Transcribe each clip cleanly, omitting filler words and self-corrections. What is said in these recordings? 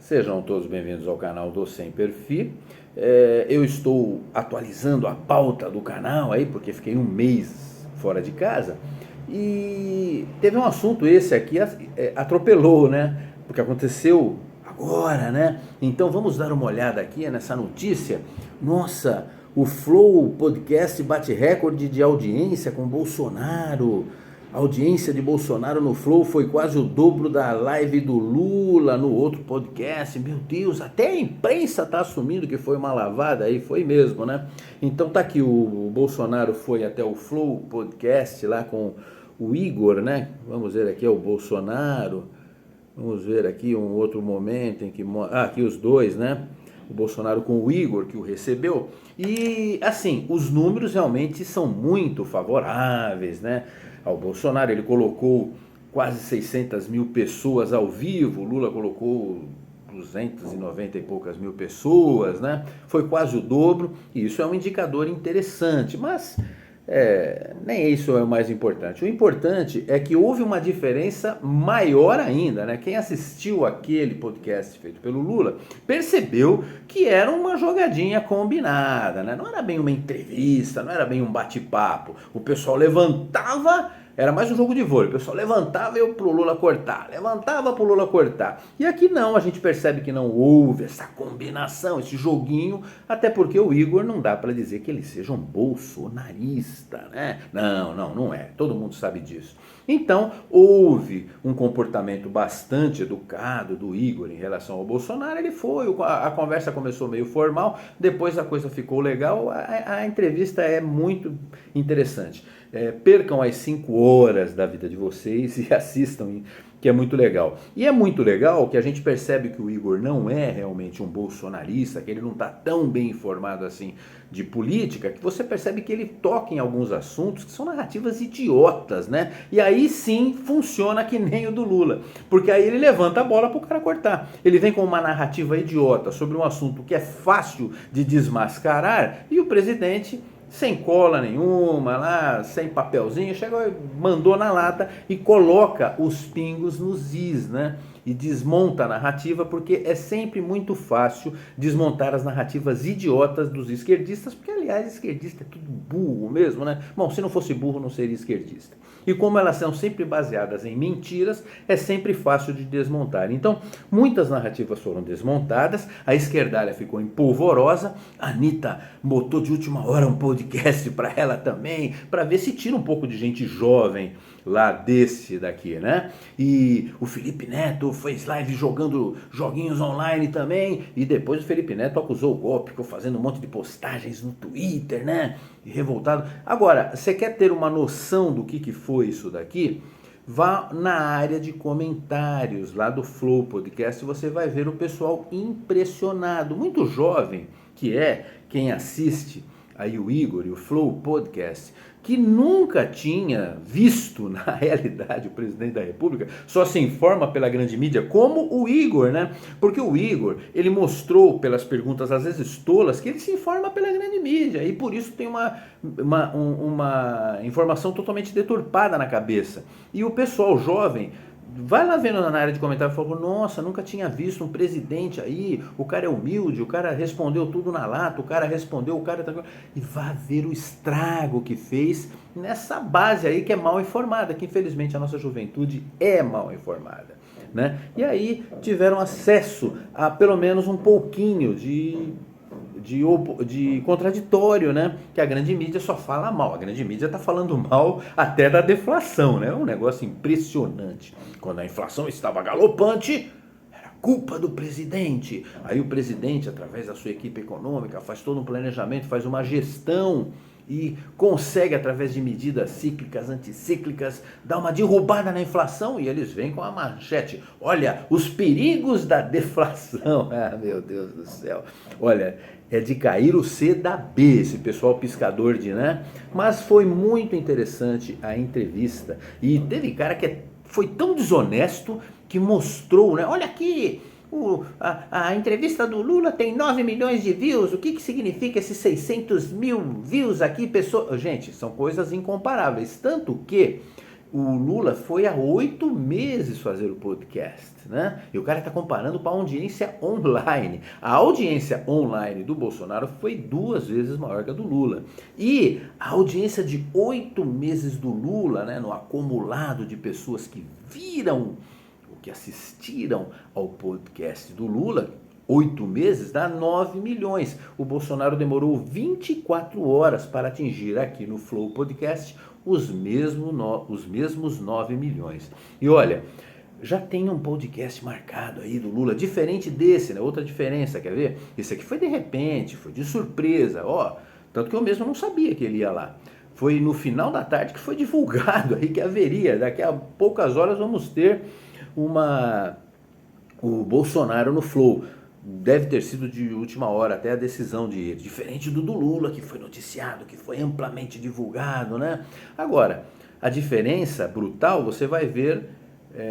Sejam todos bem-vindos ao canal do Sem Perfil. Eu estou atualizando a pauta do canal aí, porque fiquei um mês fora de casa. E teve um assunto esse aqui, atropelou, né? Porque aconteceu agora, né? Então vamos dar uma olhada aqui nessa notícia. Nossa, o Flow Podcast bate recorde de audiência com Bolsonaro. A audiência de Bolsonaro no Flow foi quase o dobro da live do Lula no outro podcast. Meu Deus, até a imprensa está assumindo que foi uma lavada aí, foi mesmo, né? Então tá aqui, o Bolsonaro foi até o Flow Podcast lá com o Igor, né? Vamos ver aqui, é o Bolsonaro. Vamos ver aqui um outro momento em que... aqui os dois, né? O Bolsonaro com o Igor, que o recebeu. E, assim, os números realmente são muito favoráveis, né? Ao Bolsonaro, ele colocou quase 600 mil pessoas ao vivo, o Lula colocou 290 e poucas mil pessoas, né? Foi quase o dobro, e isso é um indicador interessante, mas nem isso é o mais importante. O importante é que houve uma diferença maior ainda, né? Quem assistiu aquele podcast feito pelo Lula percebeu que era uma jogadinha combinada, né? Não era bem uma entrevista, não era bem um bate-papo. O pessoal levantava, era mais um jogo de vôlei, o pessoal levantava e pro Lula cortar, levantava pro Lula cortar. E aqui não, a gente percebe que não houve essa combinação, esse joguinho, até porque o Igor não dá para dizer que ele seja um bolsonarista, né? Não é, todo mundo sabe disso. Então, houve um comportamento bastante educado do Igor em relação ao Bolsonaro, ele foi, a conversa começou meio formal, depois a coisa ficou legal, a entrevista é muito interessante. Percam as 5 horas da vida de vocês e assistam, que é muito legal. E é muito legal que a gente percebe que o Igor não é realmente um bolsonarista, que ele não está tão bem informado assim de política, que você percebe que ele toca em alguns assuntos que são narrativas idiotas, né? E aí sim funciona que nem o do Lula, porque aí ele levanta a bola para o cara cortar. Ele vem com uma narrativa idiota sobre um assunto que é fácil de desmascarar e o presidente, sem cola nenhuma, lá, sem papelzinho, chegou e mandou na lata e coloca os pingos nos is, né? E desmonta a narrativa, porque é sempre muito fácil desmontar as narrativas idiotas dos esquerdistas, porque, aliás, esquerdista é tudo burro mesmo, né? Bom, se não fosse burro, não seria esquerdista. E como elas são sempre baseadas em mentiras, é sempre fácil de desmontar. Então, muitas narrativas foram desmontadas, a esquerdalha ficou empolvorosa, a Anitta botou de última hora um podcast para ela também, para ver se tira um pouco de gente jovem lá daqui, né? E o Felipe Neto fez live jogando joguinhos online também, e depois o Felipe Neto acusou o golpe, ficou fazendo um monte de postagens no Twitter, né? E revoltado. Agora, você quer ter uma noção do que foi isso daqui? Vá na área de comentários lá do Flow Podcast, você vai ver o pessoal impressionado, muito jovem, que é quem assiste aí o Igor e o Flow Podcast, que nunca tinha visto, na realidade, o presidente da República, só se informa pela grande mídia, como o Igor, né? Porque o Igor, ele mostrou pelas perguntas, às vezes tolas, que ele se informa pela grande mídia, e por isso tem uma informação totalmente deturpada na cabeça. E o pessoal jovem vai lá vendo na área de comentário e falou, nossa, nunca tinha visto um presidente aí, o cara é humilde, o cara respondeu tudo na lata, o cara respondeu, o cara... E vá ver o estrago que fez nessa base aí que é mal informada, que infelizmente a nossa juventude é mal informada, né? E aí tiveram acesso a pelo menos um pouquinho de contraditório, né? Que a grande mídia só fala mal. A grande mídia está falando mal até da deflação, né? É um negócio impressionante. Quando a inflação estava galopante, era culpa do presidente. Aí o presidente, através da sua equipe econômica, faz todo um planejamento, faz uma gestão e consegue, através de medidas cíclicas, anticíclicas, dar uma derrubada na inflação, e eles vêm com a manchete, olha, os perigos da deflação. Ah, meu Deus do céu. Olha, é de cair o C da B, esse pessoal piscador de, né? Mas foi muito interessante a entrevista, e teve cara que foi tão desonesto que mostrou, né? Olha aqui, a entrevista do Lula tem 9 milhões de views, o que significa esses 600 mil views aqui? Gente, são coisas incomparáveis, tanto que o Lula foi há 8 meses fazer o podcast, né? E o cara está comparando com a audiência online. A audiência online do Bolsonaro foi 2 vezes maior que a do Lula. E a audiência de 8 meses do Lula, né, no acumulado de pessoas que viram, que assistiram ao podcast do Lula, 8 meses dá 9 milhões. O Bolsonaro demorou 24 horas para atingir aqui no Flow Podcast os mesmos 9 milhões. E olha, já tem um podcast marcado aí do Lula, diferente desse, né? Outra diferença, quer ver? Esse aqui foi de repente, foi de surpresa, ó. Tanto que eu mesmo não sabia que ele ia lá. Foi no final da tarde que foi divulgado aí que haveria. Daqui a poucas horas vamos ter o Bolsonaro no Flow. Deve ter sido de última hora até a decisão de ir. Diferente do Lula, que foi noticiado, que foi amplamente divulgado, né? Agora, a diferença brutal você vai ver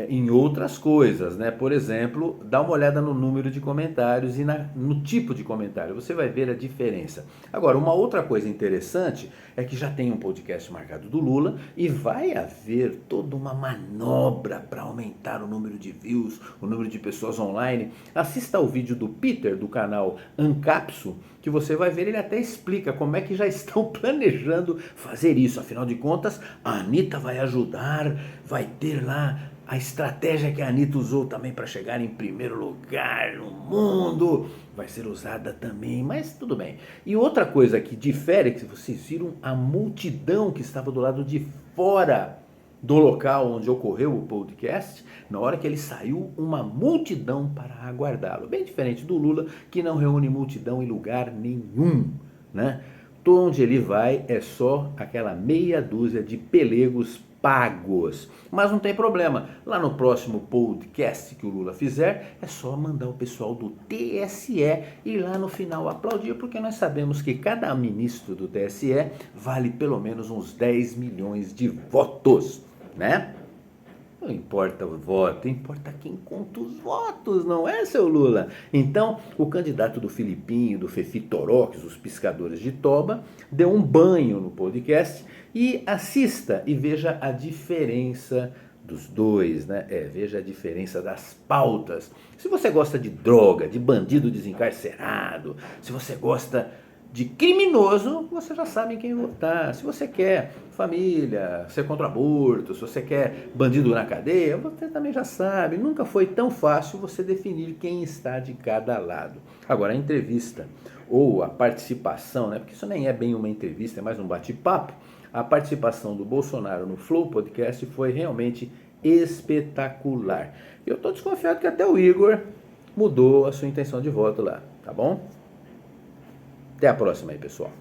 em outras coisas, né? Por exemplo, dá uma olhada no número de comentários e no tipo de comentário, você vai ver a diferença. Agora, uma outra coisa interessante é que já tem um podcast marcado do Lula e vai haver toda uma manobra para aumentar o número de views, o número de pessoas online. Assista ao vídeo do Peter, do canal Ancapso, que você vai ver, ele até explica como é que já estão planejando fazer isso. Afinal de contas, a Anitta vai ajudar, vai ter lá a estratégia que a Anitta usou também para chegar em primeiro lugar no mundo vai ser usada também, mas tudo bem. E outra coisa que difere é que vocês viram a multidão que estava do lado de fora do local onde ocorreu o podcast, na hora que ele saiu, uma multidão para aguardá-lo. Bem diferente do Lula, que não reúne multidão em lugar nenhum, né? Onde ele vai é só aquela meia dúzia de pelegos pagos. Mas não tem problema, lá no próximo podcast que o Lula fizer, é só mandar o pessoal do TSE e lá no final aplaudir, porque nós sabemos que cada ministro do TSE vale pelo menos uns 10 milhões de votos, né? Não importa o voto, importa quem conta os votos, não é, seu Lula? Então, o candidato do Filipinho, do Fefi Toroques, os pescadores de toba, deu um banho no podcast e assista e veja a diferença dos dois, né? Veja a diferença das pautas. Se você gosta de droga, de bandido desencarcerado, se você gosta de criminoso, você já sabe em quem votar. Se você quer família, ser contra aborto, se você quer bandido na cadeia, você também já sabe. Nunca foi tão fácil você definir quem está de cada lado. Agora, a entrevista ou a participação, né, porque isso nem é bem uma entrevista, é mais um bate-papo, a participação do Bolsonaro no Flow Podcast foi realmente espetacular. Eu estou desconfiado que até o Igor mudou a sua intenção de voto lá, tá bom? Até a próxima aí, pessoal.